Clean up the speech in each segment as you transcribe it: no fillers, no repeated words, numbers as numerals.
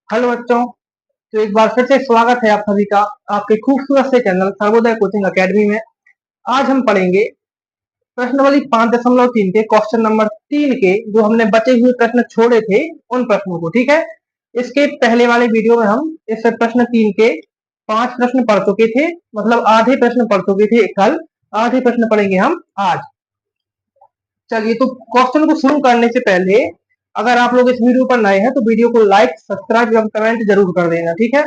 Hello बच्चों। तो एक बार फिर से स्वागत है आप सभी का आपके खूबसूरत से चैनल सर्वोदय कोचिंग एकेडमी में। आज हम पढ़ेंगे प्रश्नावली 5.3 के क्वेश्चन नंबर 3 के जो हमने बचे हुए प्रश्न छोड़े थे उन प्रश्नों को। ठीक है, इसके पहले वाले वीडियो में हम इस प्रश्न 3 के 5 प्रश्न पढ़ चुके थे, मतलब आधे प्रश्न पढ़ चुके थे। कल आधे प्रश्न पढ़ेंगे हम आज। चलिए, तो क्वेश्चन को शुरू करने से पहले अगर आप लोग इस वीडियो पर नए हैं तो वीडियो को लाइक सब्सक्राइब एवं कमेंट जरूर कर देना। ठीक है,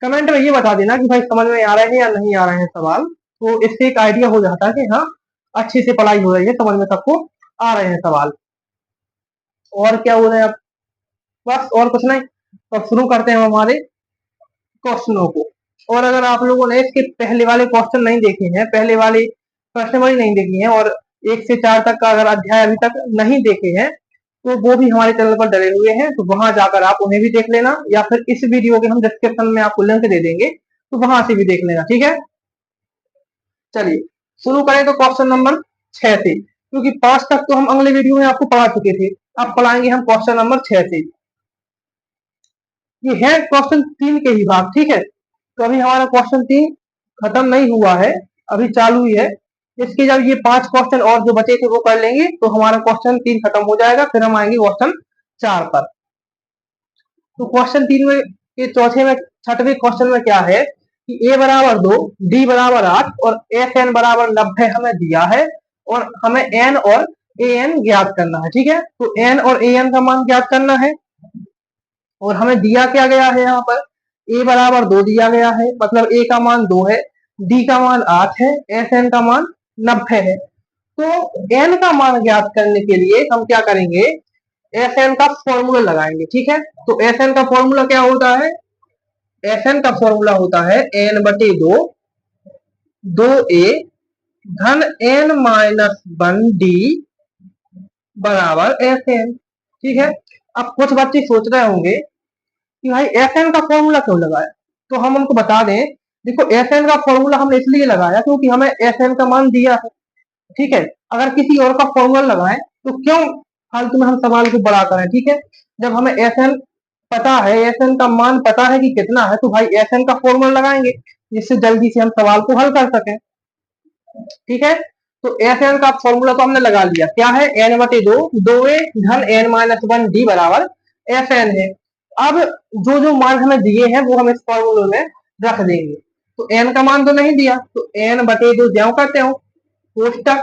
कमेंट में ये बता देना कि भाई समझ में आ रहे हैं या नहीं आ रहे हैं सवाल, तो इससे एक आइडिया हो जाता है कि हाँ अच्छे से पढ़ाई हो रही है, समझ में सबको आ रहे हैं सवाल। और क्या हो रहा है अब, बस और कुछ नहीं। तो शुरू करते हैं हमारे क्वेश्चनों को। और अगर आप लोगों ने इसके पहले वाले क्वेश्चन नहीं देखे हैं, पहले वाले प्रश्नावली नहीं देखी है और 1 से 4 तक का अगर अध्याय अभी तक नहीं देखे हैं तो वो भी हमारे चैनल पर डले हुए हैं, तो वहां जाकर आप उन्हें भी देख लेना, या फिर इस वीडियो के हम डिस्क्रिप्शन में आपको लिंक दे देंगे तो वहां से भी देख लेना। ठीक है, चलिए शुरू करें तो क्वेश्चन नंबर 6 से, क्योंकि 5 तक तो हम अगले वीडियो में आपको पढ़ा चुके थे। अब पढ़ाएंगे हम क्वेश्चन नंबर 6 से। ये है क्वेश्चन 3 के ही भाग। ठीक है, तो अभी हमारा क्वेश्चन 3 खत्म नहीं हुआ है, अभी चालू ही है। इसके जब ये 5 क्वेश्चन और जो बचे थे वो कर लेंगे तो हमारा क्वेश्चन 3 खत्म हो जाएगा, फिर हम आएंगे क्वेश्चन 4 पर। तो क्वेश्चन 3 में के चौथे में छठवें क्वेश्चन में क्या है कि a बराबर 2, d बराबर 8 और एफ एन बराबर 90 हमें दिया है और हमें n और a n ज्ञात करना है। ठीक है, तो n और a n का मान ज्ञात करना है और हमें दिया क्या गया है, यहाँ पर a बराबर 2 दिया गया है, मतलब a का मान 2 है, d का मान 8 है, एफ एन का मान 90 है। तो n का मान ज्ञात करने के लिए हम क्या करेंगे, एफ एन का फॉर्मूला लगाएंगे। ठीक है, तो एफ एन का फॉर्मूला क्या होता है, एफ एन का फॉर्मूला होता है एन बटे 2, 2a धन n माइनस 1d बराबर एफ एन। ठीक है, अब कुछ बच्चे सोच रहे होंगे कि भाई एफ एन का फॉर्मूला क्यों लगाया, तो हम उनको बता दें, देखो एफ एन का फॉर्मूला हमने इसलिए लगाया क्योंकि हमें एफ एन का मान दिया है। ठीक है, अगर किसी और का फॉर्मूला लगाएं तो क्यों फालतू में हम सवाल को बड़ा करें। ठीक है, जब हमें एफ एन पता है, एफ एन का मान पता है कि कितना है, तो भाई एफ एन का फॉर्मूला लगाएंगे जिससे जल्दी से हम सवाल को हल कर सकें। ठीक है, तो एफ एन का फॉर्मूला तो हमने लगा लिया, क्या है एन बटे 2, 2a धन n माइनस 1d बराबर एफ एन है। अब जो जो मान हमें दिए हैं वो हम इस फॉर्मूले में रख देंगे। तो n का मान तो नहीं दिया, तो n बटे 2 ज्यों करते हो कोष्टक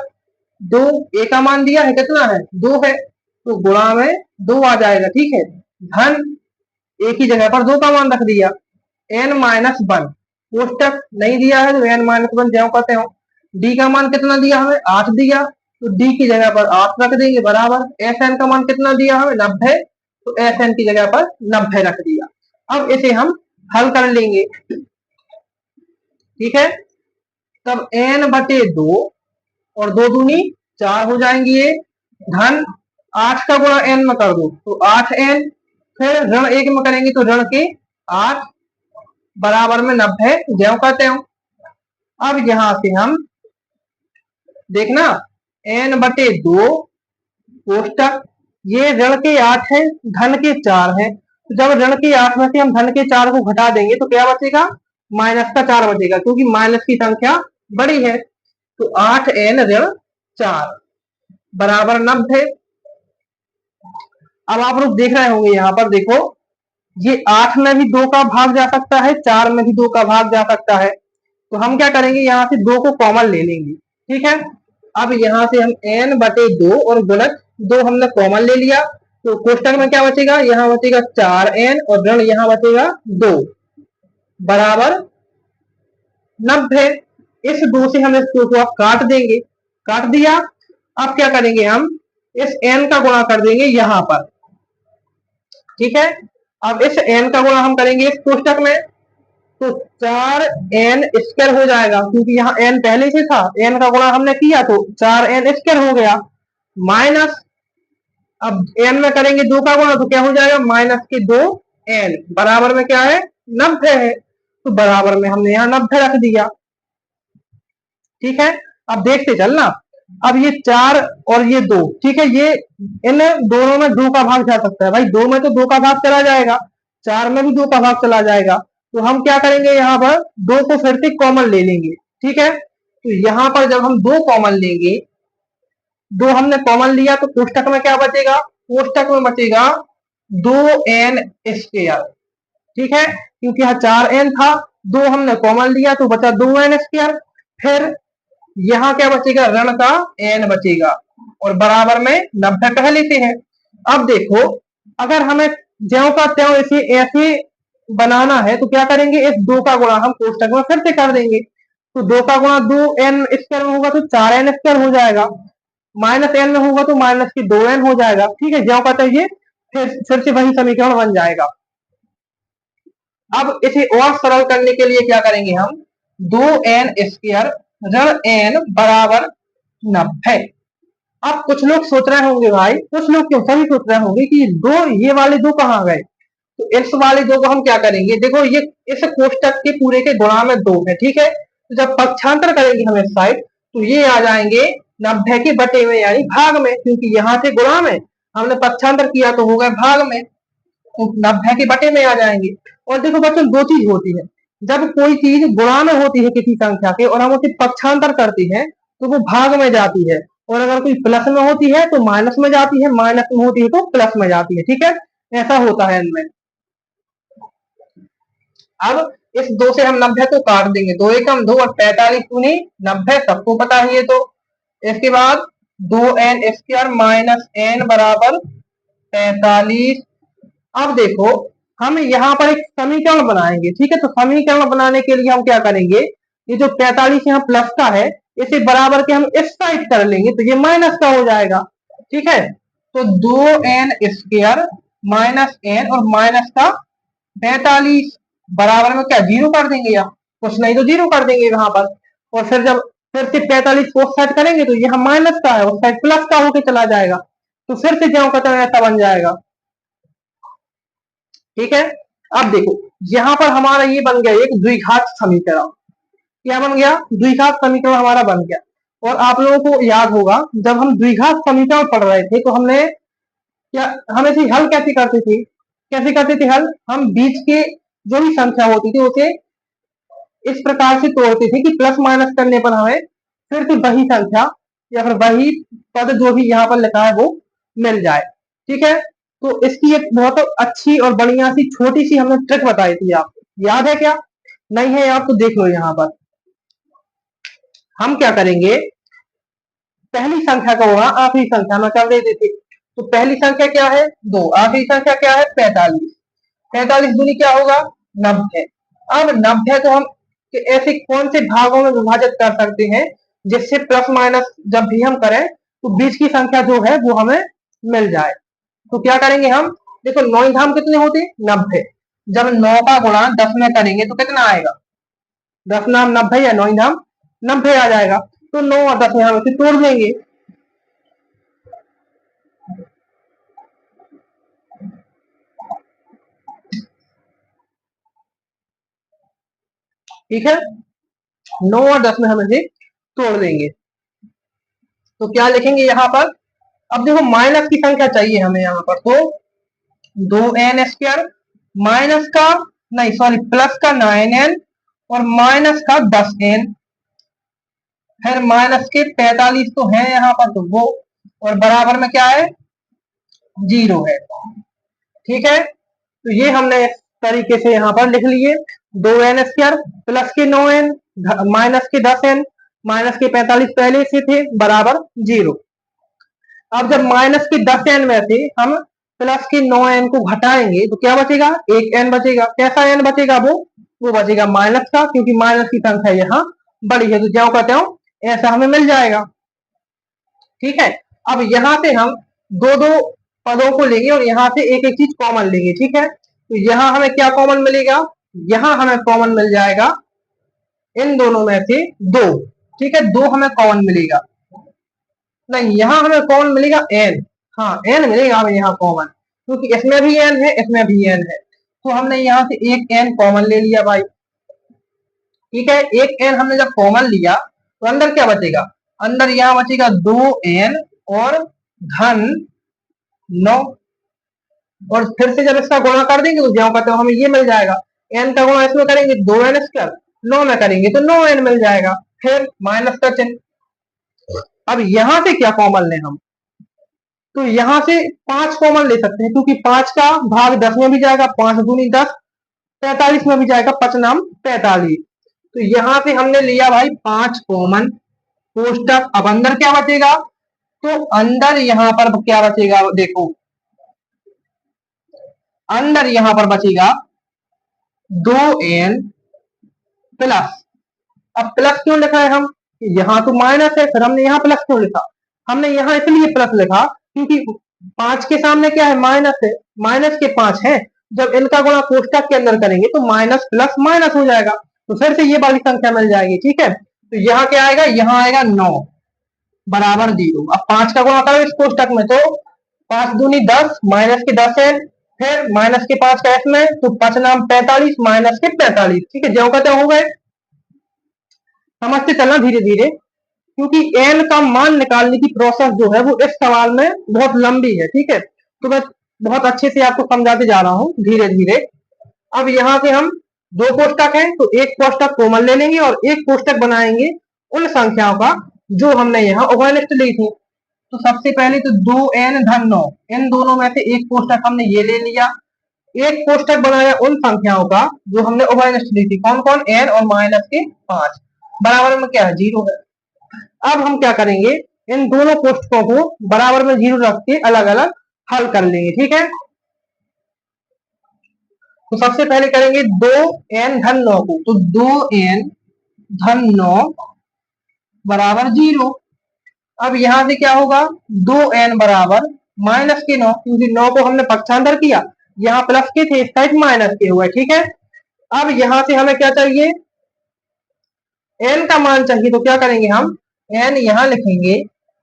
2, a का मान दिया है कितना है 2 है, तो गुणा में 2 आ जाएगा। ठीक है, धन एक ही जगह पर 2 का मान रख दिया, n माइनस 1 कोष्टक नहीं दिया है तो n माइनस 1 ज्यों करते हो, d का मान कितना दिया हमें 8 दिया, तो d की जगह पर 8 रख देंगे बराबर एफ एन का मान कितना दिया हमें 90, तो एफ एन की जगह पर 90 रख दिया। अब इसे हम हल कर लेंगे। ठीक है, तब n बटे 2 और 2 दूनी 4 हो जाएंगी, ये धन 8 का गुणा n में कर दो तो 8n, फिर ऋण 1 में करेंगे तो ऋण के 8 बराबर में 90 ज्यों करते हो। अब यहां से हम देखना n बटे 2 कोष्टक, ये ऋण के 8 है, धन के 4 है, तो जब ऋण के 8 में से हम धन के 4 को घटा देंगे तो क्या बचेगा, माइनस का 4 बचेगा, क्योंकि माइनस की संख्या बड़ी है। तो 8n ऋण 4 बराबर 90। अब आप लोग देख रहे होंगे यहाँ पर देखो, ये 8 में भी 2 का भाग जा सकता है, 4 में भी 2 का भाग जा सकता है, तो हम क्या करेंगे यहाँ से 2 को कॉमन ले लेंगे। ठीक है, अब यहाँ से हम n बटे 2 और गुणक 2 हमने कॉमन ले लिया, तो कोष्टक में क्या बचेगा, यहाँ बचेगा 4n और ऋण यहाँ बचेगा 2 बराबर 90। इस 2 से हम इस 2 को काट देंगे, काट दिया। अब क्या करेंगे, हम इस n का गुणा कर देंगे यहाँ पर। ठीक है, अब इस n का गुणा हम करेंगे इस कोष्टक में, तो 4n स्क्वायर हो जाएगा, क्योंकि यहाँ n पहले से था, n का गुणा हमने किया तो 4n स्क्वायर हो गया, माइनस अब n में करेंगे 2 का गुणा तो क्या हो जाएगा, माइनस के 2n बराबर में क्या है 90 है, तो बराबर में हमने यहाँ 90 रख दिया। ठीक है, अब देखते चलना, अब ये 4 और ये 2, ठीक है, ये इन दोनों में 2 का भाग जा सकता है, भाई 2 में तो 2 का भाग चला जाएगा, 4 में भी 2 का भाग चला जाएगा, तो हम क्या करेंगे यहाँ पर 2 को फिर से कॉमन ले लेंगे। ठीक है, तो यहाँ पर जब हम 2 कॉमन लेंगे, 2 हमने कॉमन लिया तो कोष्टक में क्या बचेगा, कोष्टक में बचेगा 2n स्क्वायर। ठीक है, क्योंकि यहाँ 4n था, 2 हमने कॉमन लिया तो बचा 2n स्क्वायर। फिर यहाँ क्या बचेगा, ऋण का n बचेगा और बराबर में 90 पहले से है। अब देखो, अगर हमें ज्यों का त्यों इसे ऐसे बनाना है तो क्या करेंगे, इस 2 का गुणा हम कोष्टक में फिर से कर देंगे, तो 2 का गुणा 2n स्क्वायर में होगा तो 4n स्क्वायर हो जाएगा, माइनस n में होगा तो माइनस की 2n हो जाएगा। ठीक है, ज्यों का त्यों ये फिर से वही समीकरण बन जाएगा। अब इसे और सरल करने के लिए क्या करेंगे हम, 2n स्क्वायर ऋण n बराबर 90। अब कुछ लोग सोच रहे होंगे भाई, कुछ लोग क्यों, सभी सोच रहे होंगे कि ये वाले 2 कहाँ गए, तो इस वाले 2 को हम क्या करेंगे, देखो ये इस कोष्टक के पूरे के गुणा में 2 है। ठीक है, तो जब पक्षांतर करेंगे हम इस साइड तो ये आ जाएंगे 90 के बटे में यानी भाग में, क्योंकि यहाँ से गुणा में हमने पक्षांतर किया तो हो गए भाग में, तो 90 के बटे में आ जाएंगे। और देखो बच्चों, 2 चीज होती है, जब कोई चीज गुणा में होती है किसी संख्या के और हम उसे पक्षांतर करते हैं तो वो भाग में जाती है, और अगर कोई प्लस में होती है तो माइनस में जाती है, माइनस में होती है तो प्लस में जाती है। ठीक है, ऐसा होता है इनमें। अब इस 2 से हम 90 को काट देंगे, 2 एकम 2 और 45 दूनी 90, सबको पता ही है। तो इसके बाद 2n स्क्वायर माइनस n बराबर 45। अब देखो, हम यहाँ पर एक समीकरण बनाएंगे। ठीक है, तो समीकरण बनाने के लिए हम क्या करेंगे, ये जो 45 यहाँ प्लस का है इसे बराबर के हम इस साइड कर लेंगे तो ये माइनस का हो जाएगा। ठीक है, तो 2n स्क्वायर माइनस n और माइनस का 45 बराबर में क्या जीरो कर देंगे, या कुछ नहीं तो जीरो कर देंगे यहाँ पर। और फिर जब फिर से 45 को साइड करेंगे तो यहाँ माइनस का है, उस साइड प्लस का होके चला जाएगा, तो फिर से ज्यों का त्यों ऐसा बन जाएगा। ठीक है, अब देखो यहाँ पर हमारा ये बन गया एक द्विघात समीकरण। क्या बन गया, द्विघात समीकरण हमारा बन गया। और आप लोगों को याद होगा, जब हम द्विघात समीकरण पढ़ रहे थे तो हमने क्या, हम इसे हल कैसे करते थे हल, हम बीच के जो भी संख्या होती थी उसे इस प्रकार से तोड़ते थे कि प्लस माइनस करने पर हमें फिर से वही संख्या या फिर वही पद जो भी यहाँ पर लिखा है वो मिल जाए। ठीक है, तो इसकी एक बहुत अच्छी और बढ़िया सी छोटी सी हमने ट्रिक बताई थी, आपको याद है क्या, नहीं है याद तो देख लो। यहाँ पर हम क्या करेंगे, पहली संख्या का होगा आखिरी संख्या में कर देते थे, तो पहली संख्या क्या है 2, आखिरी संख्या क्या है 45, 45 दूनी क्या होगा 90। अब 90 को हम ऐसे कौन से भागों में विभाजित कर सकते हैं जिससे प्लस माइनस जब भी हम करें तो बीच की संख्या जो है वो हमें मिल जाए। तो क्या करेंगे हम, देखो 9 धाम कितने होते 90, जब 9 का गुणा 10 में करेंगे तो कितना आएगा, 10 नाम 90 या 9 धाम 90 आ जाएगा। तो 9 और 10 में हम इसे तोड़ देंगे। ठीक है, 9 और 10 में हम इसे तोड़ देंगे, तो क्या लिखेंगे यहाँ पर, अब देखो माइनस की संख्या चाहिए हमें यहाँ पर, तो 2n स्क्वायर माइनस का, नहीं सॉरी प्लस का 9n और माइनस का 10n, फिर माइनस के 45 तो है यहाँ पर तो वो, और बराबर में क्या है 0 है। ठीक है, तो ये हमने इस तरीके से यहाँ पर लिख लिए, 2n स्क्वायर प्लस के 9n माइनस के 10n माइनस के 45 पहले से थे बराबर 0। अब जब माइनस के 10n में से हम प्लस के 9n को घटाएंगे तो क्या बचेगा, एक n बचेगा। कैसा n बचेगा, वो बचेगा माइनस का, क्योंकि माइनस की संख्या यहाँ बड़ी है, तो ज्यों का त्यों ऐसा हमें मिल जाएगा। ठीक है, अब यहाँ से हम दो दो पदों को लेंगे और यहाँ से एक एक चीज कॉमन लेंगे। ठीक है, तो यहाँ हमें क्या कॉमन मिलेगा, यहाँ हमें कॉमन मिल जाएगा इन दोनों में से 2। ठीक है, 2 हमें कॉमन मिलेगा, नहीं यहाँ हमें कॉमन मिलेगा n, हाँ n मिलेगा हमें यहाँ कॉमन, क्योंकि इसमें भी n है इसमें भी n है, तो हमने यहाँ से एक n कॉमन ले लिया भाई। ठीक है, एक n हमने जब कॉमन लिया तो अंदर क्या बचेगा, अंदर यहाँ बचेगा 2n और धन 9। और फिर से जब इसका गुणा कर देंगे तो ज्यों कहते हो हमें ये मिल जाएगा। एन का गुणा इसमें करेंगे 2n², 9 में करेंगे तो 9n मिल जाएगा, फिर माइनस का चिन्ह। अब यहां से क्या कॉमन लें हम, तो यहां से 5 कॉमन ले सकते हैं, क्योंकि 5 का भाग 10 में भी जाएगा, 5 दूनी 10, 45 में भी जाएगा, 5 नाम 45। तो यहां से हमने लिया भाई 5 कॉमन, कोष्टक। अब अंदर क्या बचेगा, तो अंदर यहां पर क्या बचेगा देखो, अंदर यहां पर बचेगा 2n प्लस। अब प्लस क्यों लिखा है हम, यहाँ तो माइनस है, फिर हमने यहाँ प्लस क्यों लिखा, हमने यहाँ इसलिए प्लस लिखा क्योंकि 5 के सामने क्या है, माइनस है, माइनस के 5 है। जब इनका गुणा कोष्टक के अंदर करेंगे तो माइनस प्लस माइनस हो जाएगा, तो फिर से ये वाली संख्या मिल जाएगी। ठीक है, तो यहाँ क्या आएगा, यहाँ आएगा 9 बराबर 0। अब 5 का गुणा करो इस कोष्टक में, तो 5 दूनी 10, माइनस के 10 है, फिर माइनस के 5 का इसमें, तो 5 नाम 45, माइनस के 45। ठीक है, जो कहते हो गए, समझते चलना धीरे धीरे, क्योंकि एन का मान निकालने की प्रोसेस जो है वो इस सवाल में बहुत लंबी है। ठीक है, तो मैं बहुत अच्छे से आपको समझाते जा रहा हूं धीरे धीरे। अब यहां से हम दो कोष्टक हैं, तो एक कोष्टक कॉमन ले लेंगे और एक कोष्टक बनाएंगे उन संख्याओं का जो हमने यहाँ उभयनिष्ठ ली थी। तो सबसे पहले तो 2n धन 9, इन दोनों में से एक कोष्टक हमने ये ले लिया, एक कोष्टक बनाया उन संख्याओं का जो हमने उभयनिष्ठ ली थी, कौन कौन, n और माइनस के 5, बराबर में क्या है, 0 है। अब हम क्या करेंगे, इन दोनों कोष्टकों को बराबर में 0 रख के अलग अलग हल कर लेंगे। ठीक है, तो सबसे पहले करेंगे 2n धन 9 को, तो 2n धन 9 बराबर 0। अब यहां से क्या होगा, 2n बराबर माइनस के 9, क्योंकि 9 को हमने पक्षांतर किया, यहाँ प्लस के थे, इस साइड माइनस के हुए। ठीक है, अब यहां से हमें क्या चाहिए, n का मान चाहिए, तो क्या करेंगे हम, n यहां लिखेंगे,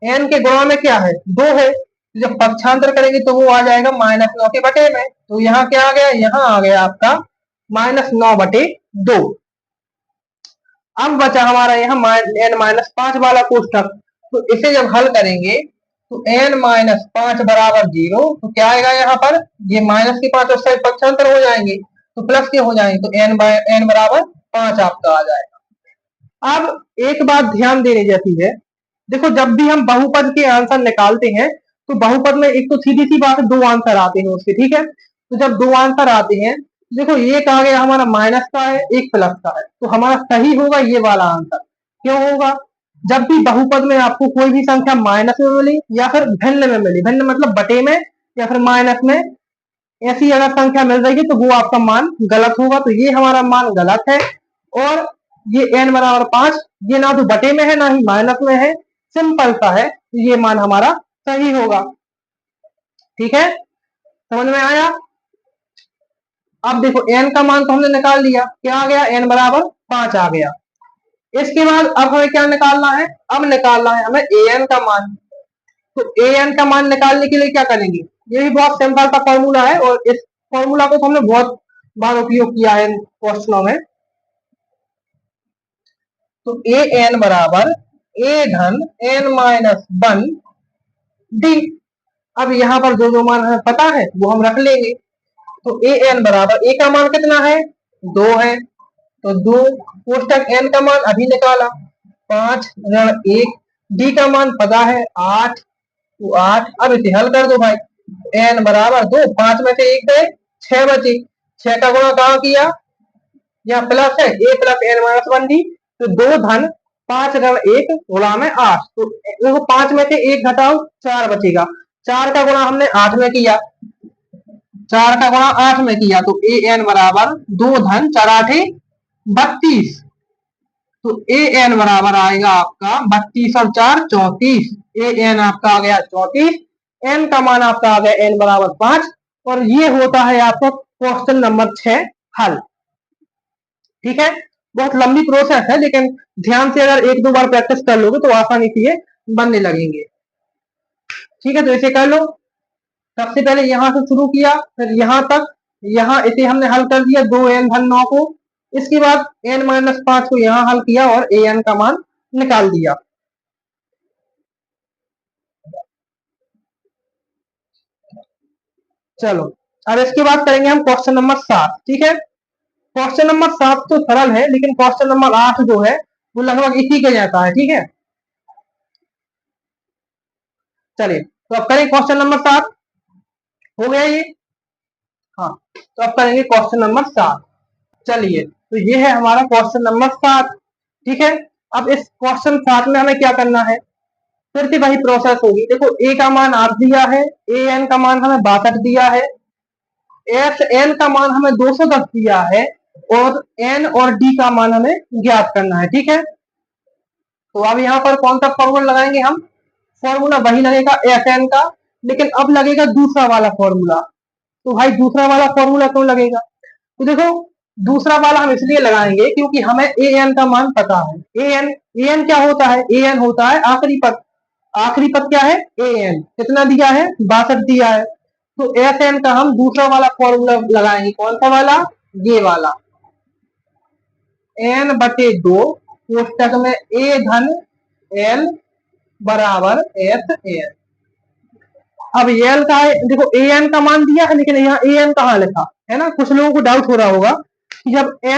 n के गुणा में क्या है, 2 है, जब पक्षांतर करेंगे तो वो आ जाएगा -9 के बटे में, तो यहाँ क्या आ गया, यहाँ आ गया आपका -9/2। अब बचा हमारा यहाँ n-5 वाला कोष्टक, तो इसे जब हल करेंगे तो n-5 बराबर 0, तो क्या आएगा यहाँ पर, ये माइनस के 5 उस साइड पक्षांतर हो जाएंगे तो प्लस के हो जाएंगे, तो n बराबर 5 आपका आ जाएगा। अब एक बात ध्यान देने जैसी है, देखो जब भी हम बहुपद के आंसर निकालते हैं तो बहुपद में एक तो सीधी सी बात है, दो आंसर आते हैं उसके। ठीक है, तो जब दो आंसर आते हैं, देखो एक आ गया हमारा माइनस का है, एक प्लस का है, तो हमारा सही होगा ये वाला आंसर। क्यों होगा, जब भी बहुपद में आपको कोई भी संख्या माइनस में मिली या फिर भिन्न में मिली, भिन्न मतलब बटे में या फिर माइनस में, ऐसी अगर संख्या मिल रही है तो वो आपका मान गलत होगा, तो ये हमारा मान गलत है। और ये n बराबर 5, ये ना तो बटे में है ना ही माइनस में है, सिंपल सा है, तो ये मान हमारा सही होगा। ठीक है, समझ में आया। अब देखो n का मान तो हमने निकाल लिया, क्या आ गया, n बराबर 5 आ गया। इसके बाद अब हमें क्या निकालना है, अब निकालना है हमें an का मान। तो an का मान निकालने के लिए क्या करेंगे, ये भी बहुत सिंपल सा फॉर्मूला है, और इस फॉर्मूला को तो हमने बहुत बार उपयोग किया है क्वेश्चनों में। तो an बराबर a धन n-1 डी। अब यहाँ पर जो जो मान हमें पता है वो हम रख लेंगे, तो an बराबर, a का मान कितना है, 2 है, तो 2, कोष्टक n का मान अभी निकाला 5 ऋण 1, d का मान पता है 8, तो 8। अब इसे हल कर दो भाई, n बराबर 2, 5 में से 1 गए, 6 बचे, 6 का गुणा कहाँ किया, यहाँ प्लस है, a प्लस n-1 डी, तो 2 धन 5 ऋण 1 गुणा में 8, तो देखो 5 में से 1 घटाओ 4 बचेगा, 4 का गुणा हमने 8 में किया, 4 का गुणा 8 में किया, तो an बराबर 2 धन 4 8 32, तो an बराबर आएगा आपका 32 और 4 34, an आपका आ गया 34, n का मान आपका आ गया n बराबर 5, और ये होता है आपका क्वेश्चन नंबर 6 हल। ठीक है, बहुत लंबी प्रोसेस है, लेकिन ध्यान से अगर एक दो बार प्रैक्टिस कर लोगे तो आसानी से ये बनने लगेंगे। ठीक है, तो इसे कर लो, सबसे पहले यहां से शुरू किया, फिर यहां तक, यहां इसे हमने हल कर दिया 2n धन 9 को, इसके बाद n-5 को यहां हल किया और an का मान निकाल दिया। चलो अब इसके बाद करेंगे हम क्वेश्चन नंबर 7। ठीक है, क्वेश्चन नंबर 7 तो सरल है, लेकिन क्वेश्चन नंबर 8 जो है वो लगभग इसी के जैसा है। ठीक है, चलिए तो अब करें क्वेश्चन नंबर 7। हो गया ये? हाँ, तो अब करेंगे क्वेश्चन नंबर 7। चलिए, तो ये है हमारा क्वेश्चन नंबर 7। ठीक है, अब इस क्वेश्चन 7 में हमें क्या करना है, फिर से वही प्रोसेस होगी। देखो, ए का मान 8 दिया है, ए एन का मान हमें 62 दिया है, एफ एन का मान हमें 210 दिया है, और एन और डी का मान हमें ज्ञात करना है। ठीक है, तो अब यहाँ पर कौन सा फॉर्मूला लगाएंगे हम? फॉर्मूला वही लगेगा एफ एन का, लेकिन अब लगेगा दूसरा वाला फॉर्मूला। तो भाई दूसरा वाला फॉर्मूला क्यों लगेगा? तो देखो, दूसरा वाला हम इसलिए लगाएंगे क्योंकि हमें ए एन का मान पता है। ए एन क्या होता है? ए एन होता है आखिरी पद। आखिरी पद क्या है? A N. कितना दिया है? 62 दिया है। तो एफ एन का हम दूसरा वाला फॉर्मूला लगाएंगे। कौन सा वाला? ये वाला, एन बटे 2 कोष्टक में ए धन एल बराबर एफ एन। अब एल का है, देखो ए एन का मान दिया है, लेकिन यहाँ ए एन कहाँ लिखा है ना, कुछ लोगों को डाउट हो रहा होगा कि जब ए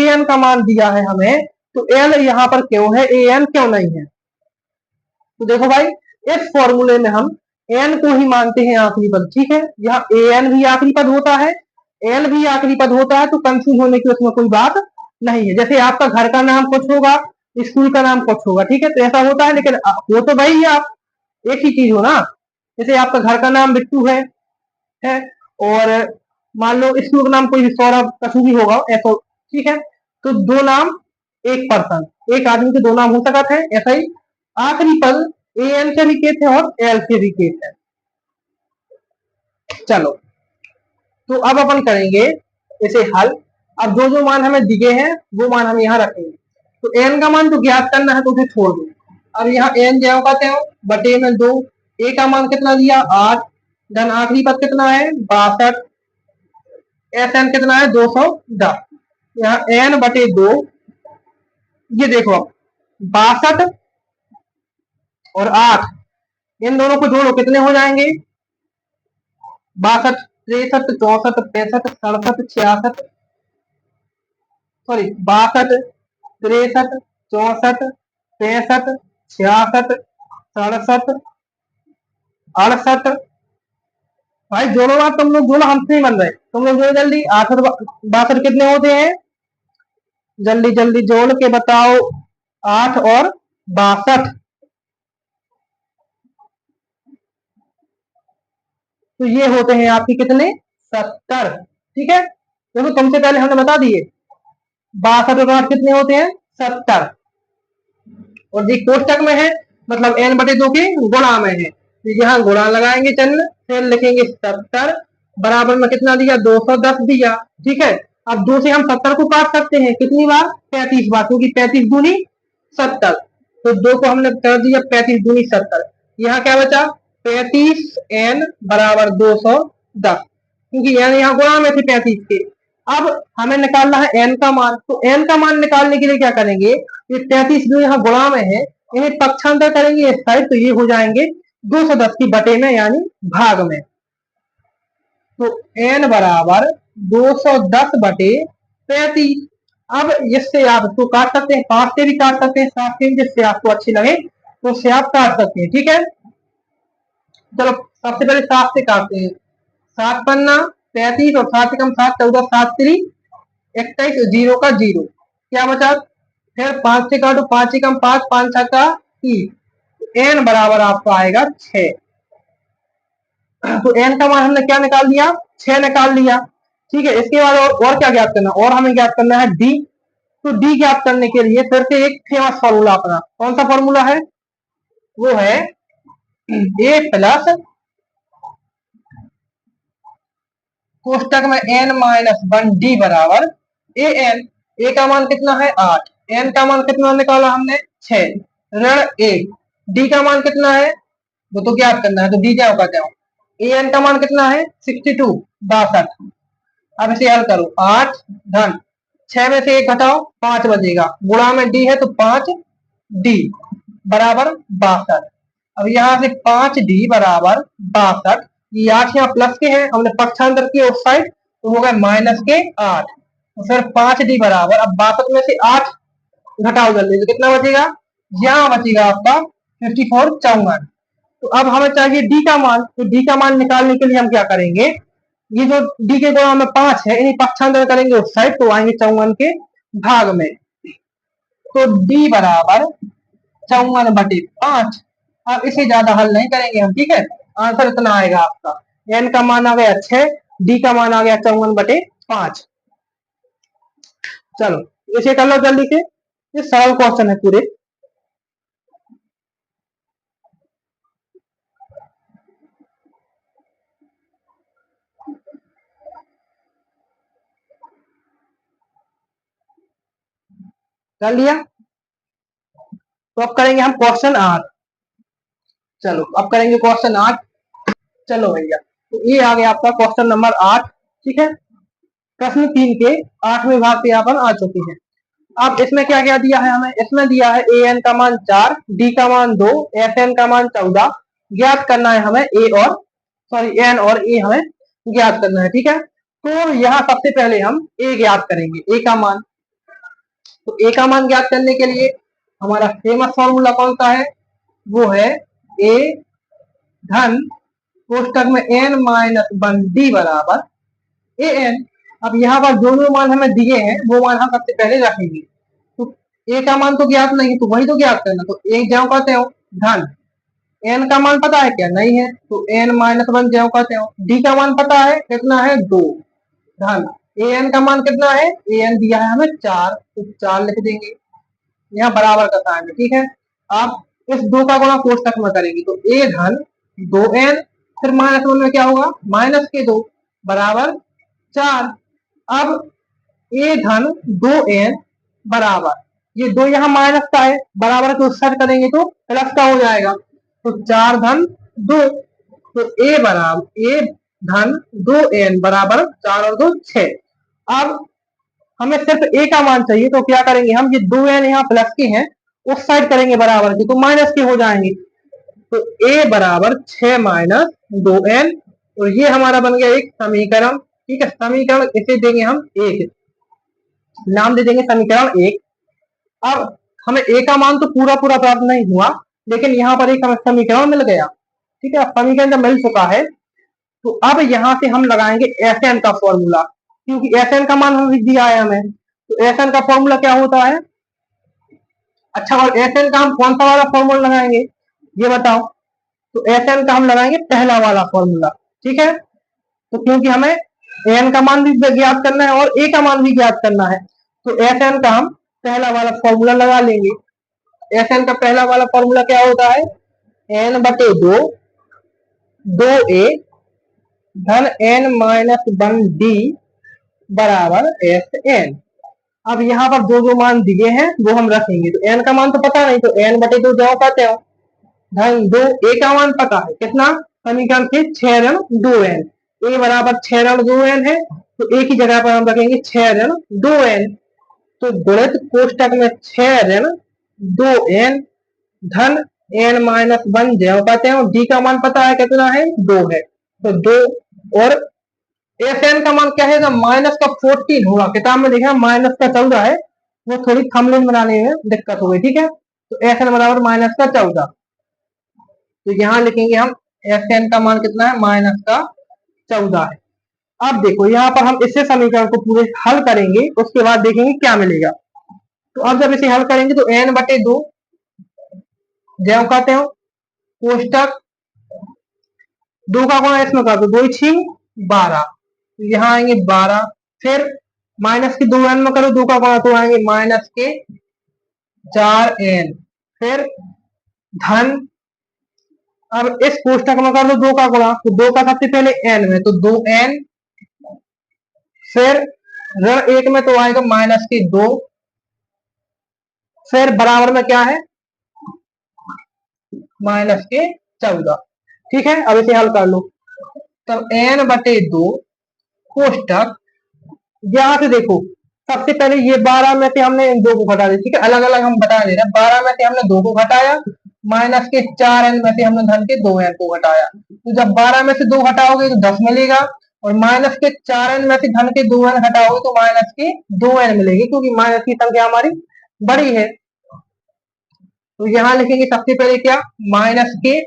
एन का मान दिया है हमें, तो एल यहाँ पर क्यों है, ए एन क्यों नहीं है? तो देखो भाई, इस फॉर्मूले में हम एन को ही मानते हैं आखिरी पद। ठीक है, यहाँ ए एन भी आखिरी पद होता है, एल भी आखिरी पद होता है, तो कंफ्यूज होने की उसमें कोई बात नहीं है। जैसे आपका घर का नाम कुछ होगा, स्कूल का नाम कुछ होगा, ठीक है, तो ऐसा होता है, लेकिन वो तो भाई आप एक ही चीज हो ना। जैसे आपका घर का नाम बिट्टू है, और मान लो स्कूल का नाम कोई सौरभ कछु भी होगा ऐसा। ठीक है, तो दो नाम, एक पर्सन, एक आदमी के दो नाम हो सकते हैं। ऐसा ही आखिरी पद ए एन से भी केस है और एल से भी केस है। चलो, तो अब अपन करेंगे इसे हल। अब जो जो मान हमें दिए हैं वो मान हम यहाँ रखेंगे। तो एन का मान तो ज्ञात करना है, तो उसे छोड़ दो। अब यहाँ एन जो कहते हो बटे में 2, ए का मान कितना दिया? 8, धन आखिरी पद कितना है? 62, एस एन कितना है? 210। यहाँ एन बटे 2, ये देखो अब 62 और 8, इन दोनों को जोड़ो, कितने हो जाएंगे? 62, 63, 64, 65, 67, 66, सॉरी 62, 63, 64, 65, 66, 67, 68। भाई जोड़ो आप, तुम लोग जोड़ो, हमसे नहीं बन रहे, तुम लोग जोड़ो जल्दी। 8 और 62 कितने होते हैं? जल्दी जल्दी जोड़ के बताओ। 8 और 62, तो ये होते हैं आपके कितने? 70। ठीक है, देखो तुमसे पहले हमने बता दिए 62 और 8 कितने होते हैं? 70। और जी कोष्टक में है, मतलब एन बटे 2 के गुणा में है, तो यहाँ गुणा लगाएंगे चिन्ह, फिर लिखेंगे 70 बराबर में कितना दिया? 210 दिया। ठीक है, अब 2 से हम 70 को काट सकते हैं, कितनी बार? 35 बार, क्योंकि 35 दूनी 70। तो 2 को हमने कर दिया 35 दूनी 70। यहाँ क्या बचा? 35 एन बराबर 210, क्योंकि एन यहाँ गुणा में थे 35 के। अब हमें निकालना है एन का मान, तो एन का मान निकालने के लिए क्या करेंगे? ये 33 जो यहाँ गुणा में है, इन्हें पक्षांतर करेंगे इस साइड, तो ये हो जाएंगे 210 की बटे में, यानी भाग में। तो एन बराबर 210 बटे 35। अब इससे आप इसको काट सकते हैं, 5 से भी काट सकते हैं, 7 से भी, जिससे आपको अच्छी लगे तो उससे आप काट सकते हैं। ठीक है, चलो सबसे पहले 7 से काटते हैं। 7 पन्ना 35 और 7 से कम 7, 14, 7 3 21, जीरो का जीरो, क्या बचा? फिर 5 से काटो, 5 से कम 5, 5 6 का 30, एन बराबर आपका आएगा 6। तो एन का मान हमने क्या निकाल दिया? 6 निकाल लिया। ठीक है, इसके बाद और क्या ज्ञात करना? और हमें ज्ञात करना है डी। तो डी ज्ञात करने के लिए फिर से एक फेमस फॉर्मूला अपना, कौन सा फॉर्मूला है? वो है ए प्लस कोष्टक में एन माइनस 1 डी बराबर ए एन। ए का मान कितना है? 8, एन का मान कितना निकाला हमने? 6, ऋण 1। डी का मान कितना है वो तो ज्ञात करना है, तो डी क्या होगा? क्या ए एन का मान कितना है? 62, 62। अब इसे हल करो, 8 धन 6 में से 1 घटाओ, 5 बचेगा, गुणा में डी है तो 5 डी बराबर 62। अब यहां से 5 डी बराबर 62, ये 8 यहाँ प्लस के हैं, हमने पक्षांतर किया उस साइड, तो हो गए -8। तो फिर 5d बराबर, अब 62 में से 8 घटाओ जल्दी, तो कितना बचेगा, यहाँ बचेगा आपका 54 54। तो अब हमें चाहिए डी का मान, तो डी का मान निकालने के लिए हम क्या करेंगे, ये जो डी के गुणा में 5 है, इन्हीं पक्षांतर करेंगे उस साइड, तो आएंगे 54 के भाग में। तो डी बराबर 54/5। अब इसे ज्यादा हल नहीं करेंगे हम, ठीक है, आंसर इतना आएगा आपका, एन का मान आ गया 6, डी का मान आ गया 54/5। चलो इसे कर लो जल्दी से, ये सरल क्वेश्चन है पूरे। कर लिया, तो अब करेंगे हम क्वेश्चन 8। चलो अब करेंगे क्वेश्चन 8। चलो भैया, तो ये आ गया आपका क्वेश्चन नंबर 8, ठीक है। प्रश्न 3 के 8वें भाग पे यहाँ पर आ चुकी है। अब इसमें क्या क्या दिया है हमें, इसमें दिया है ए एन का मान 4, डी का मान 2, एफ एन का मान 14। ज्ञात करना है हमें ए और एन और ए हमें ज्ञात करना है, ठीक है। तो यहाँ सबसे पहले हम ए ज्ञात करेंगे, ए का मान। तो ए का मान ज्ञात करने के लिए हमारा फेमस फॉर्मूला कौन सा है, वो है ए धन कोष्टक में n-1 d बराबर ए एन। अब यहाँ पर जो जो मान हमें दिए हैं वो मान हम सबसे पहले रखेंगे। तो ए का मान तो ज्ञात नहीं, तो वही तो ज्ञात करना, तो ए ज्यो कहते हो धन, एन का मान पता है क्या, नहीं है, तो n-1 ज्यो कहते हो। डी का मान पता है कितना है 2, धन ए एन का मान कितना है, ए एन दिया है हमें 4, तो 4 लिख देंगे, यहाँ बराबर का साइन है, ठीक है। आप इस 2 का गुणा कोष्टक में करेंगे, तो ए धन 2n, फिर -1 में क्या होगा, -2 बराबर 4। अब ए धन 2n बराबर, ये 2 यहाँ माइनस का है, बराबर को सेट करेंगे तो प्लस का हो जाएगा, तो 4 धन 2, तो ए बराबर ए धन 2n बराबर 4 और 2 6। अब हमें सिर्फ ए का मान चाहिए, तो क्या करेंगे हम, ये 2n यहाँ प्लस के हैं, उस साइड करेंगे बराबर की, तो माइनस के हो जाएंगे, तो ए बराबर 6 - 2n, तो ये हमारा बन गया एक समीकरण, ठीक है। समीकरण इसे देंगे हम 1, नाम दे देंगे समीकरण 1। अब हमें ए का मान तो पूरा पूरा प्राप्त नहीं हुआ, लेकिन यहाँ पर एक हमें समीकरण मिल गया, ठीक है। समीकरण जब मिल चुका है, तो अब यहाँ से हम लगाएंगे एस एन का फॉर्मूला, क्योंकि एस एन का मान हम दिया है हमें, तो एस एन का फॉर्मूला क्या होता है। अच्छा, और एस एन का हम कौन सा वाला फॉर्मूला लगाएंगे ये बताओ, तो एस एन का हम लगाएंगे पहला वाला फॉर्मूला, ठीक है। तो क्योंकि हमें एन का मान भी ज्ञात करना है और ए का मान भी ज्ञात करना है, तो एस एन का हम पहला वाला फॉर्मूला लगा लेंगे। एस एन का पहला वाला फॉर्मूला क्या होता है, n/2 2a धन n-1d बराबर एस एन। अब यहाँ पर जो जो मान दिए हैं वो हम रखेंगे, तो n का मान तो पता नहीं, तो n/2 जो पाते हो, धन 2, ए का मान पता है कितना, समीकरण से 6 - 2n, ए बराबर 6 - 2n है, तो ए की जगह पर हम रखेंगे 6 - 2n, तो गुणित कोष्टक में 6 - 2n धन n-1 ज्यो कहते हैं, डी का मान पता है कितना है 2 है, तो 2, और एस एन का मान क्या है, माइनस का 14 होगा, किताब में लिखा है माइनस का 14 है, वो थोड़ी थंबनेल बनाने में दिक्कत हो गई, ठीक है। तो एस एन बराबर माइनस का 14, तो यहाँ लिखेंगे हम एस एन का मान कितना है, -14 है। अब देखो यहाँ पर हम इससे समीकरण को पूरे हल करेंगे, उसके बाद देखेंगे क्या मिलेगा। तो अब जब इसे हल करेंगे तो n/2 ज्यो कहते हो कोष्टक 2 का गुणा इसमें कर दो, 2 6 12, तो यहाँ आएंगे 12, फिर माइनस के 2n में करो 2 का गुणा, तो आएंगे -4n, फिर धन, अब इस कोष्टक में कर लो 2 का गुणा, तो 2 का सबसे पहले n में, तो 2n, फिर ऋण 1 में तो आएगा -2, फिर बराबर में क्या है -14, ठीक है। अब इसे हल कर लो, तब n/2 कोष्टक, यहां से देखो सबसे पहले ये 12 में से हमने इन 2 को घटा दिया, ठीक है, अलग अलग हम बता दे रहे हैं, 12 में से हमने 2 को घटाया, माइनस के 4n में से हमने धन के 2n को घटाया, तो जब 12 में से 2 घटाओगे तो 10 मिलेगा, और माइनस के 4n में से धन के 2n घटाओगे तो माइनस के 2n मिलेगी, क्योंकि माइनस की संख्या हमारी बड़ी है। तो यहाँ लिखेंगे सबसे पहले क्या, माइनस के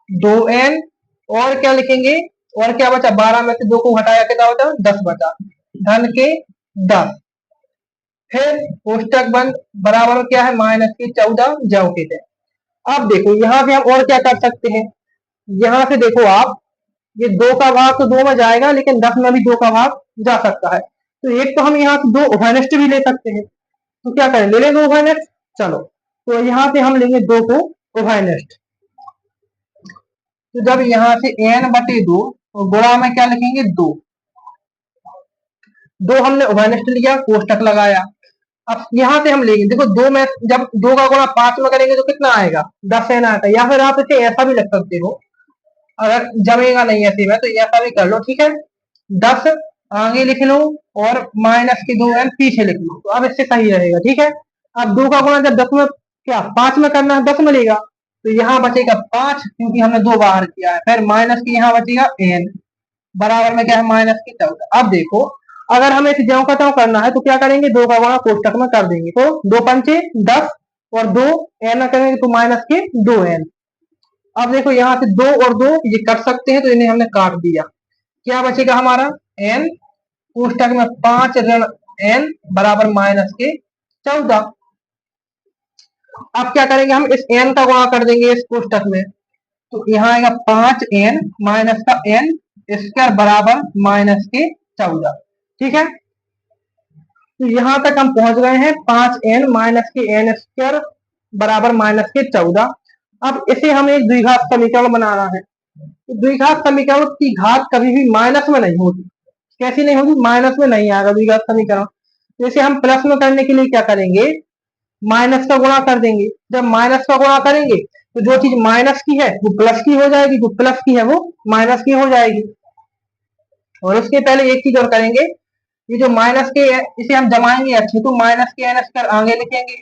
2n, और क्या लिखेंगे, और क्या बचा, 12 में से 2 को घटाया कितना बचा, 10 बचा, धन के 10, फिर कोष्टक बंद, बराबर क्या है, माइनस के 14 ज्यों के त्यों। अब देखो यहाँ से हम और क्या कर सकते हैं, यहाँ से देखो आप, ये 2 का भाग तो 2 में जाएगा, लेकिन 10 में भी 2 का भाग जा सकता है, तो एक तो हम यहाँ से 2 उभयनिष्ठ भी ले सकते हैं, तो क्या करें, ले लेंगे उभयनिष्ठ। चलो, तो यहाँ से हम लेंगे 2 को उभयनिष्ठ, तो जब यहाँ से n बटे 2, तो गुणा में क्या लिखेंगे, 2, 2 हमने उभयनिष्ठ लिया, कोष्टक लगाया। अब यहाँ से हम लेंगे, देखो 2 में जब 2 का गुणा 5 में करेंगे तो कितना आएगा, 10n आता है, या फिर आप इसे ऐसा भी लिख सकते हो, अगर जमेगा नहीं ऐसे में तो ऐसा भी कर लो, ठीक है, 10 आगे लिख लो और माइनस के 2n पीछे लिख लो, तो अब इससे सही रहेगा, ठीक है। अब 2 का गुणा जब 10 में, क्या 5 में करना है, 10 मिलेगा, तो यहाँ बचेगा 5, क्योंकि हमने 2 बाहर किया है, फिर माइनस के यहाँ बचेगा n, बराबर में क्या है, माइनस के 14। अब देखो, अगर हमें इसे ज्यों का त्यों करना है तो क्या करेंगे, 2 का गुणा कोष्टक में कर देंगे, तो 2 पंचे 10, और 2 n में करेंगे तो माइनस के 2n। अब देखो यहाँ से 2 और 2 ये कट सकते हैं, तो इन्हें हमने काट दिया, क्या बचेगा हमारा, n, कोष्टक में 5 ऋण n बराबर माइनस के 14। अब क्या करेंगे, हम इस n का गुणा कर देंगे इस कोष्टक में, तो यहाँ आएगा 5n माइनस का n स्क्वायर बराबर माइनस के 14, ठीक है। तो यहाँ तक हम पहुंच गए हैं, 5n माइनस के n स्क्वायर बराबर माइनस के 14। अब इसे हमें एक द्विघात समीकरण बनाना है, तो द्विघात समीकरण की घात कभी भी माइनस में नहीं होती, कैसी नहीं होगी, माइनस में नहीं आएगा द्विघात समीकरण, जैसे हम प्लस में करने के लिए क्या करेंगे, माइनस का गुणा कर देंगे, जब माइनस का गुणा करेंगे तो जो चीज माइनस की है वो प्लस की हो जाएगी, जो प्लस की है वो माइनस की हो जाएगी। और उसके पहले एक चीज और करेंगे, ये जो माइनस के है इसे हम जमाएंगे अच्छे, तो माइनस के एन स्क्वायर आगे लिखेंगे,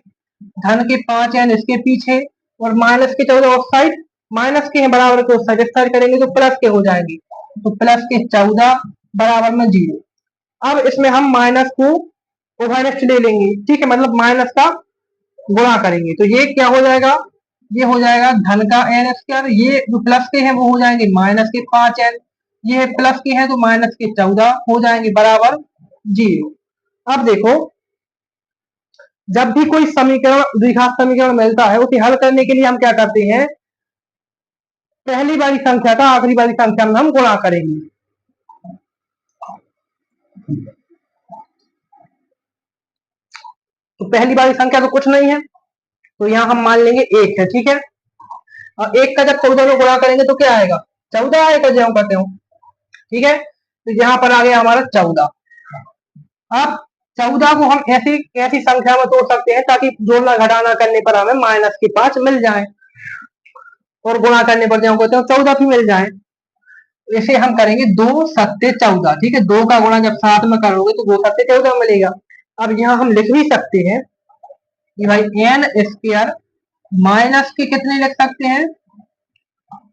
धन के 5n इसके पीछे, और माइनस के 14 उस साइड, माइनस के हैं बराबर के उस साइड, इस साइड करेंगे तो प्लस के हो जाएंगे, तो प्लस के 14 बराबर में 0। अब इसमें हम माइनस को उभयनिष्ठ ले लेंगे, ठीक है, मतलब माइनस का गुणा करेंगे, तो ये क्या हो जाएगा, ये हो जाएगा धन का एन स्क्वायर, ये जो प्लस के हैं वो हो जाएंगे माइनस के 5n, ये प्लस के हैं तो माइनस के 14 हो जाएंगे बराबर 0। अब देखो, जब भी कोई समीकरण द्विघात समीकरण मिलता है उसे हल करने के लिए हम क्या करते हैं, पहली वाली संख्या का आखिरी वाली संख्या में हम गुणा करेंगे, तो पहली वाली संख्या तो कुछ नहीं है, तो यहाँ हम मान लेंगे 1 है, ठीक है। और 1 का जब 14 में गुणा करेंगे तो क्या आएगा, 14 आएगा, ज्यों का त्यों, ठीक है। तो यहाँ पर आ गया हमारा 14। अब 14 को हम ऐसी ऐसी संख्या में तोड़ सकते हैं ताकि जोड़ना घटाना करने पर हमें माइनस के 5 मिल जाए, और गुणा करने पर ज्यों का त्यों 14 भी मिल जाए। इसे हम करेंगे 2 सत्ते 14, ठीक है, 2 का गुणा जब 7 में करोगे तो 2 सत्ते 14 मिलेगा। अब यहाँ हम लिख भी सकते हैं कि भाई एन स्क्वायर माइनस के कितने लिख सकते हैं,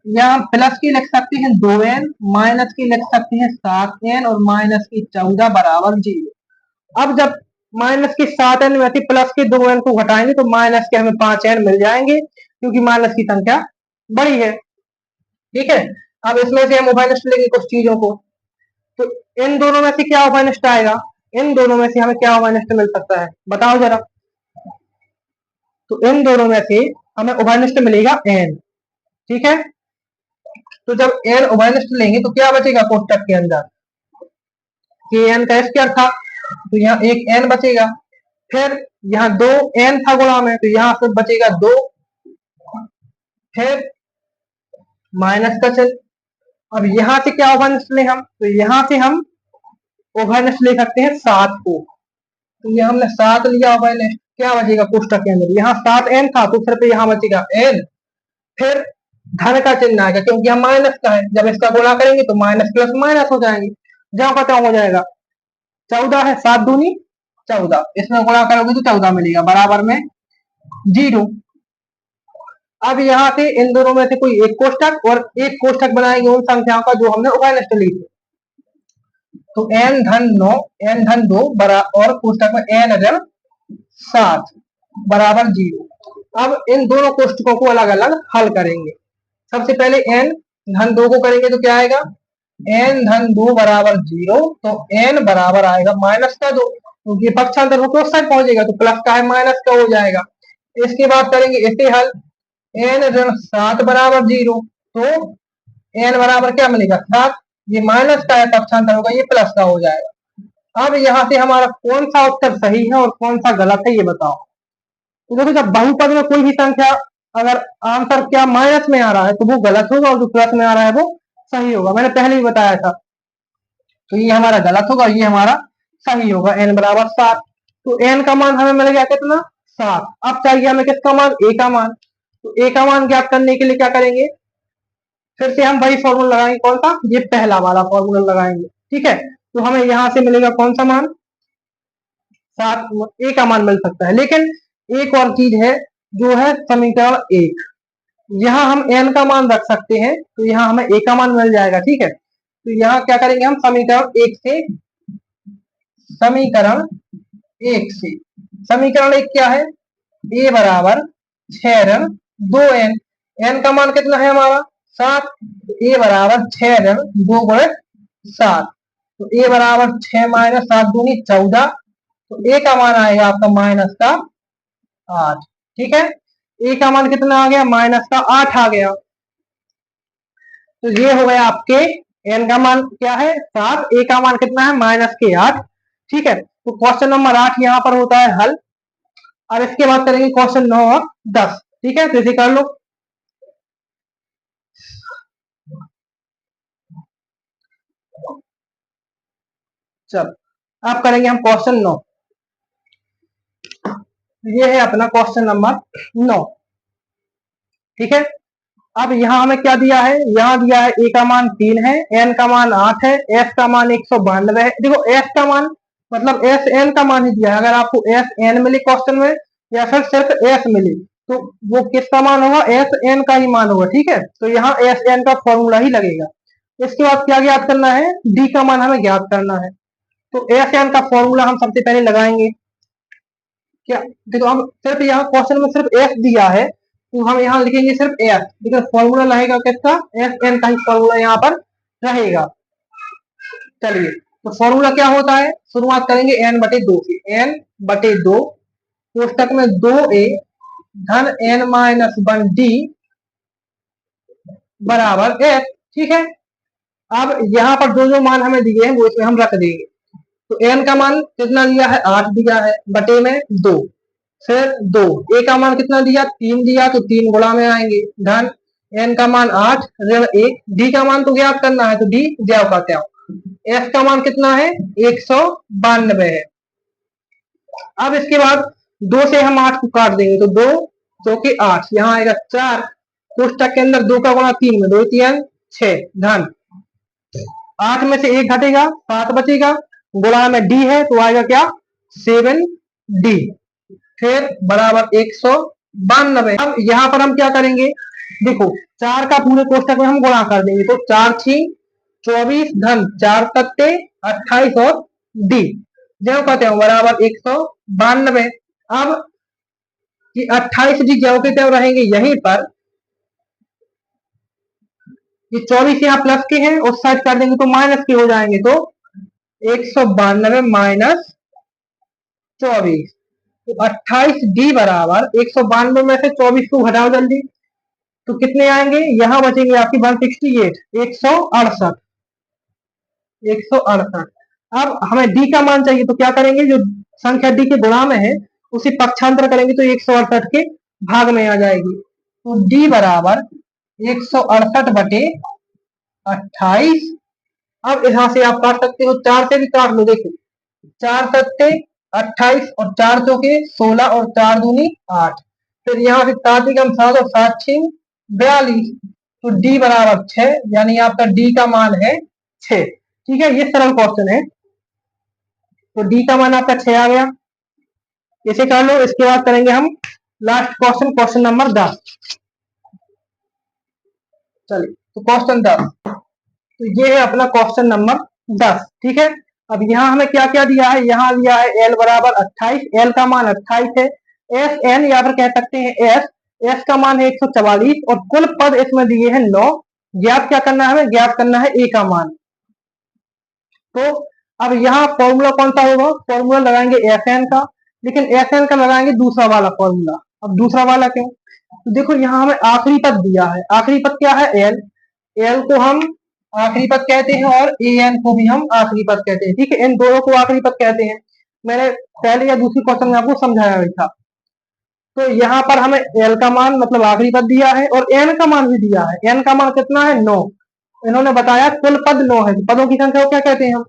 यहाँ प्लस की लिख सकते हैं 2n, माइनस की लिख सकते हैं 7n, और माइनस की 14 बराबर 0। अब जब माइनस के 7n में से प्लस के 2n को घटाएंगे तो माइनस के हमें 5n मिल जाएंगे, क्योंकि माइनस की संख्या बड़ी है, ठीक है। अब इसमें से हम उभयनिष्ठ लेंगे कुछ चीजों को, तो इन दोनों में से क्या उभयनिष्ठ आएगा, इन दोनों में से हमें क्या उभयनिष्ठ मिल सकता है, बताओ जरा। तो इन दोनों में से हमें उभयनिष्ठ मिलेगा n, ठीक है। तो जब n उभयनिष्ठ लेंगे तो क्या बचेगा कोष्टक के अंदर, kn का स्क्वायर था, तो यहाँ एक n बचेगा, फिर यहाँ 2n था गुणा में, तो यहाँ से बचेगा 2, फिर माइनस का चिन्ह। अब यहाँ से क्या उभयनिष्ठ लें हम, तो यहाँ से हम उभयनिष्ठ ले सकते हैं 7 को, तो यहाँ हमने 7 लिया उभयनिष्ठ, क्या बचेगा कोष्टक के अंदर, यहाँ 7n था तो सिर्फ यहाँ बचेगा n, फिर धन का चिन्ह आएगा क्योंकि हम माइनस का है, जब इसका गुणा करेंगे तो माइनस प्लस माइनस हो जाएंगे, जहां का हो जाएगा, 14 है, 7 दूनी 14, इसमें गुणा करोगे तो 14 मिलेगा बराबर में 0। अब यहाँ से इन दोनों में से कोई एक कोष्टक और एक कोष्टक बनाएंगे उन संख्याओं का जो हमने उभयनिष्ठ ली थी। तो n धन 9 n धन 2 और कोष्टक में n ऋण 7 बराबर 0। अब इन दोनों कोष्टकों को अलग अलग हल करेंगे। सबसे पहले n धन 2 को करेंगे तो क्या आएगा, n धन 2 बराबर 0, तो n बराबर आएगा माइनस का 2, क्योंकि पक्षांतर होकर उस साइड पहुंचेगा तो प्लस का है माइनस का हो जाएगा। इसके बाद करेंगे इसे हल, n ऋण 7 बराबर 0, तो n बराबर क्या मिलेगा 7, ये माइनस का है पक्षांतर होगा, ये प्लस का हो जाएगा। अब यहाँ से हमारा कौन सा उत्तर सही है और कौन सा गलत है ये बताओ। तो देखो जब बहुपद में कोई भी संख्या अगर आंसर क्या माइनस में आ रहा है तो वो गलत होगा और जो प्लस में आ रहा है वो सही होगा, मैंने पहले ही बताया था। तो ये हमारा गलत होगा, ये हमारा सही होगा, n बराबर 7। तो n का मान हमें मिल गया कितना 7। अब चाहिए हमें किसका मान, a का मान। तो a का मान ज्ञात करने के लिए क्या करेंगे, फिर से हम वही फॉर्मूला लगाएंगे, कौन सा, ये पहला वाला फॉर्मूला लगाएंगे, ठीक है। तो हमें यहां से मिलेगा कौन सा मान, 7, a का मान मिल सकता है। लेकिन एक और चीज है जो है समीकरण 1, यहाँ हम n का मान रख सकते हैं, तो यहाँ हमें a का मान मिल जाएगा, ठीक है। तो यहाँ क्या करेंगे हम समीकरण 1 से समीकरण 1 क्या है, a बराबर 6 ऋण 2n, n का मान कितना है हमारा 7, a बराबर 6 ऋण 2 गुणे 7, तो a बराबर 6 माइनस 7 दूनी 14, तो a का मान आएगा आपका माइनस का 8, ठीक है। a का मान कितना आ गया, माइनस का 8 आ गया। तो ये हो गया आपके n का मान क्या है 7, a का मान कितना है माइनस के 8, ठीक है। तो क्वेश्चन नंबर 8 यहाँ पर होता है हल। और इसके बाद करेंगे क्वेश्चन 9 और 10, ठीक है। तो इसे कर लो। चल अब करेंगे हम क्वेश्चन 9। ये है अपना क्वेश्चन नंबर 9, ठीक है। अब यहाँ हमें क्या दिया है, यहाँ दिया है a का मान 3 है, n का मान 8 है, s का मान 192 है। देखो s का मान मतलब s n का मान ही दिया है, अगर आपको s n मिले क्वेश्चन में या फिर सिर्फ s मिले तो वो किसका मान होगा, s n का ही मान होगा, ठीक है। तो यहाँ s n का फॉर्मूला ही लगेगा। इसके बाद क्या ज्ञात करना है, d का मान हमें ज्ञात करना है। तो s n का फॉर्मूला हम सबसे पहले लगाएंगे। क्या देखो हम सिर्फ यहाँ क्वेश्चन में सिर्फ s दिया है तो हम यहाँ लिखेंगे सिर्फ s, लेकिन फॉर्मूला रहेगा किसका, एस एन का ही फॉर्मूला यहाँ पर रहेगा। चलिए तो फॉर्मूला क्या होता है, शुरुआत करेंगे n बटे 2 से, n बटे 2 कोष्टक में 2a धन n माइनस 1d बराबर s, ठीक है। अब यहाँ पर जो जो मान हमें दिए हैं वो इसमें हम रख देंगे। तो n का मान कितना दिया है 8 दिया है, बटे में 2, फिर 2, a का मान कितना दिया 3 दिया, तो 3 गुणा में आएंगे, धन n का मान 8 ऋण 1, d का मान तो ज्ञात करना है तो d ज्याव का त्याव, s का मान कितना है 192 है। अब इसके बाद 2 से हम 8 को काट देंगे तो 2 2 के 8, यहाँ आएगा 4, कोष्टक के अंदर 2 का गुणा 3 में 2 3 6, धन 8 में से 1 घटेगा 7 बचेगा, गुणा में d है तो आएगा क्या 7d, फिर बराबर 192। अब यहाँ पर हम क्या करेंगे, देखो 4 का पूरे कोष्टक में हम गुणा कर देंगे, तो 4 6 24 धन 4 सत्ते 28 और d जो कहते हैं बराबर 192। अब कि 28 डी ज्यो के त्यों रहेंगे यहीं पर, ये 24 यहाँ प्लस के हैं, उस साइड कर देंगे तो माइनस के हो जाएंगे, तो 192 माइनस 24, तो 28 डी बराबर 192 में से 24 को घटाओ जल्दी, तो कितने आएंगे, यहां बचेंगे आपकी 168 168 168। अब हमें डी का मान चाहिए तो क्या करेंगे, जो संख्या डी के गुणा में है उसे पक्षांतर करेंगे तो 168 के भाग में आ जाएगी, तो डी बराबर 168 बटे 28। अब यहां से आप काट सकते हो, 4 से भी काट लो, देखो 4 सत्ते 28 और 4 चौके 16 और 4 दूनी 8, फिर यहाँ से 7 एकम 7 और 7 6 42, तो डी बराबर 6, यानी आपका डी का मान है 6, ठीक है। ये सरल क्वेश्चन है, तो डी का मान आपका 6 आ गया, इसे कर लो। इसके बाद करेंगे हम लास्ट क्वेश्चन, क्वेश्चन नंबर 10। चलिए तो क्वेश्चन 10, तो ये है अपना क्वेश्चन नंबर 10। ठीक है, अब यहाँ हमें क्या क्या दिया है, यहाँ दिया है एल बराबर 28, एल का मान 28 है, एस एन या फिर कह सकते हैं एस, एस का मान है 144 और कुल पद इसमें दिए हैं 9। ज्ञात क्या करना है, हमें ज्ञात करना है ए का मान। तो अब यहाँ फॉर्मूला कौन सा होगा, फॉर्मूला लगाएंगे एस एन का, लेकिन एस एन का लगाएंगे दूसरा वाला फॉर्मूला। अब दूसरा वाला क्यों, तो देखो यहाँ हमें आखिरी पद दिया है, आखिरी पद क्या है एल, एल को हम आखिरी पद कहते हैं और ए एन को भी हम आखिरी पद कहते हैं। ठीक है, इन दोनों को आखिरी पद कहते हैं, मैंने पहले या दूसरी क्वेश्चन में आपको समझाया हुआ था। तो यहाँ पर हमें एल का मान मतलब आखिरी पद दिया है और एन का मान भी दिया है, एन का मान कितना है 9। इन्होंने बताया कुल पद 9 है, तो पदों की संख्या को क्या कहते हैं हम,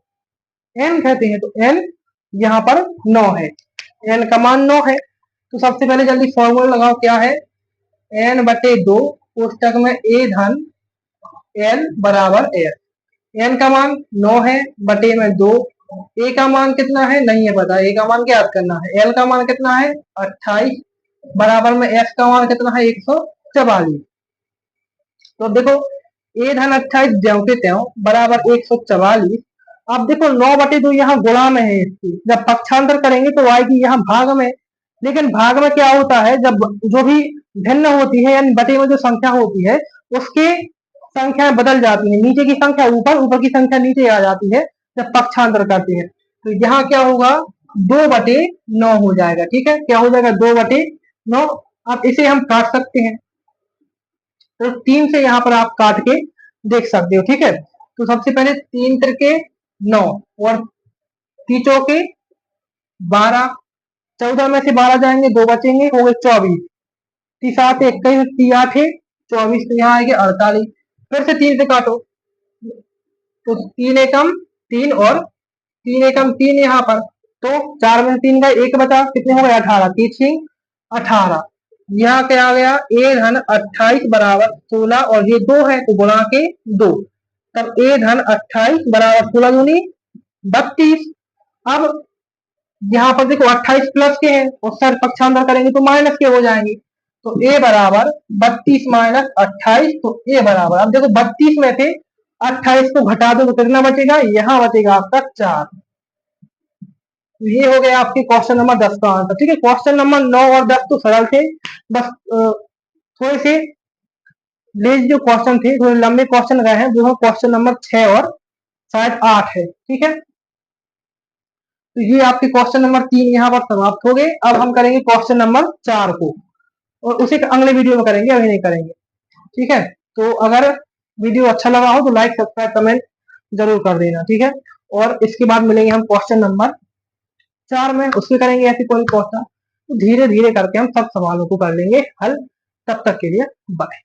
एन कहते हैं। तो एन यहाँ पर 9 है, एन का मान 9 है। तो सबसे पहले जल्दी फॉर्मूला लगाओ, क्या है एन बटे 2 कोष्टक में ए धन एल बराबर एस। एन का मान 9 है बटे में 2, ए का मान कितना है नहीं है पता, ए का मान ज्ञात करना है, एल का मान कितना है 28 बराबर में एस का मान कितना है 144। तो देखो ए धन 28 ज्यों के त्यों बराबर 144। अब देखो 9/2 यहाँ गुणा में है, इसकी जब पक्षांतर करेंगे तो आएगी यहाँ भाग में, लेकिन भाग में क्या होता है जब जो भी भिन्न होती है यानी बटे में जो संख्या होती है उसकी संख्याएं बदल जाती है, नीचे की संख्या ऊपर, ऊपर की संख्या नीचे आ जाती है जब पक्षांतर करते हैं। तो यहाँ क्या होगा 2/9 हो जाएगा। ठीक है, क्या हो जाएगा 2/9। अब इसे हम काट सकते हैं, तो 3 से यहाँ पर आप काट के देख सकते हो। ठीक है, तो सबसे पहले 3 त्रिके 9 और तीचों के 12, 14 में से 12 जाएंगे 2 बचेंगे, हो गए 24, 3 7 21, 3 8 24, तो यहाँ आएंगे 48। फिर से 3 से काटो, तो 3 एकम 3 और 3 एकम 3 यहाँ पर, तो 4 में 3 का 1 बचा, कितने हो गए 18, 3 18। यहाँ क्या आ गया ए धन 28 बराबर 16 और ये 2 है तो गुणा के 2, तब ए धन 28 बराबर 16 दूनी 32। अब यहाँ पर देखो 28 प्लस के हैं और सर पक्षांतर करेंगे तो माइनस के हो जाएंगे, तो ए बराबर 32 माइनस 28, तो ए बराबर, अब देखो 32 में से 28 को घटा दो तो कितना बचेगा, यहाँ बचेगा आपका 4। ये हो गया आपके क्वेश्चन नंबर 10 का आंसर। ठीक है, क्वेश्चन नंबर 9 और 10 तो सरल थे, बस थोड़े से लेज जो क्वेश्चन थे थोड़े लंबे क्वेश्चन गए हैं, जो है क्वेश्चन नंबर 6 और शायद 8 है। ठीक है, तो ये आपके क्वेश्चन नंबर 3 यहाँ पर समाप्त हो गए। अब हम करेंगे क्वेश्चन नंबर 4 को, और उसे अगले वीडियो में करेंगे, अभी नहीं करेंगे। ठीक है, तो अगर वीडियो अच्छा लगा हो तो लाइक सब्सक्राइब कमेंट जरूर कर देना। ठीक है, और इसके बाद मिलेंगे हम क्वेश्चन नंबर 4 में, उसमें करेंगे ऐसी कोई क्वेश्चन, तो धीरे धीरे करके हम सब सवालों को कर लेंगे हल। तब तक के लिए बाय।